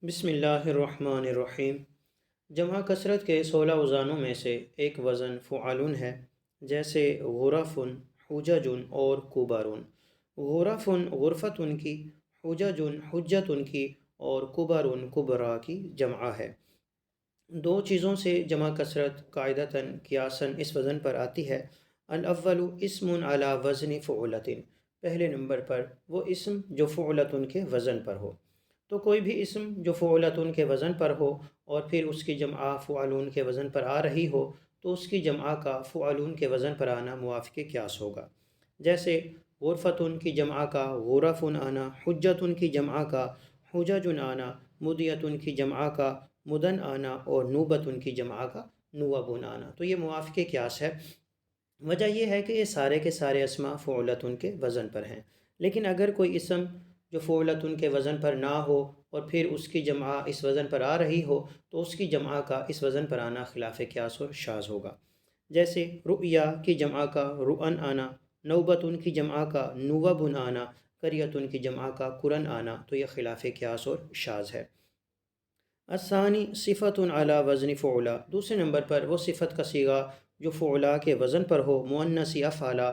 بسم اللہ الرحمن الرحیم۔ جمع کثرت کے 16 وزنوں میں سے ایک وزن فعلن ہے، جیسے غرفن، حججن اور کبرن۔ غرفن غرفتن کی، حججن حجتن کی اور کبرن کبرا کی جمع ہے۔ دو چیزوں سے جمع کثرت قاعدتاً قیاساً اس وزن پر آتی ہے۔ الاول اسم علی وزن فعلۃ، پہلے نمبر پر وہ اسم جو فعلۃ کے وزن پر ہو۔ تو کوئی بھی اسم جو فعلۃ کے وزن پر ہو اور پھر اس کی جمع فعلون کے وزن پر آ رہی ہو تو اس کی جمع کا فعلون کے وزن پر آنا موافق قیاس ہوگا۔ جیسے غرفتن کی جمع کا غرفن آنا، حجتن کی جمع کا حججن آنا، مدیتن کی جمع کا مدن آنا اور نوبتن کی جمع کا نوبن آنا۔ تو یہ موافق قیاس ہے۔ وجہ یہ ہے کہ یہ سارے کے سارے اسما فعلۃ کے وزن پر ہیں، لیکن اگر کوئی اسم جو فعلۃ کے وزن پر نہ ہو اور پھر اس کی جمع اس وزن پر آ رہی ہو تو اس کی جمع کا اس وزن پر آنا خلاف قیاس اور شاذ ہوگا۔ جیسے رؤیا کی جمع کا رؤن آنا، نوبتن کی جمع کا نوبن آنا، قریتن کی جمع کا قرن آنا، تو یہ خلاف قیاس اور شاذ ہے۔ الثانی صفت علی وزن فعلا، دوسرے نمبر پر وہ صفت کا صیغہ جو فعلا کے وزن پر ہو، مؤنث افعلا،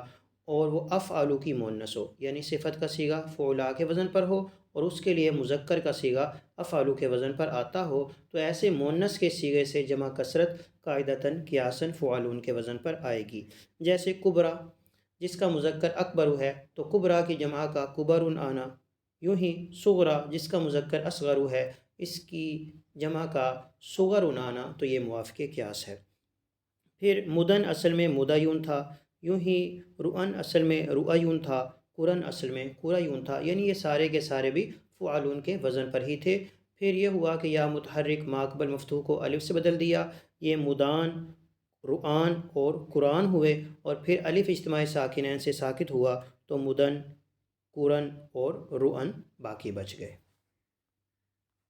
اور وہ افعلو کی مؤنث ہو، یعنی صفت کا صیغہ فعلا کے وزن پر ہو اور اس کے لیے مذکر کا صیغہ افعلو کے وزن پر آتا ہو، تو ایسے مؤنث کے صیغے سے جمع کثرت قاعدتاً قیاساً فعلون کے وزن پر آئے گی۔ جیسے کبرا جس کا مذکر اکبر ہے تو کبرا کی جمع کا کبرن آنا، یوں ہی صغرا جس کا مذکر اصغر ہے اس کی جمع کا صغرن آنا، تو یہ موافق قیاس ہے۔ پھر مدن اصل میں مدیون تھا، یوں ہی رؤن اصل میں رؤیون تھا، قرن اصل میں قریون تھا، یعنی یہ سارے کے سارے بھی فعلون کے وزن پر ہی تھے۔ پھر یہ ہوا کہ یا متحرک ماقبل مفتوح کو الف سے بدل دیا، یہ مدان، رؤان اور قرآن ہوئے، اور پھر الف اجتماعی ساکنین سے ساکت ہوا تو مدن، قرن اور رؤن باقی بچ گئے۔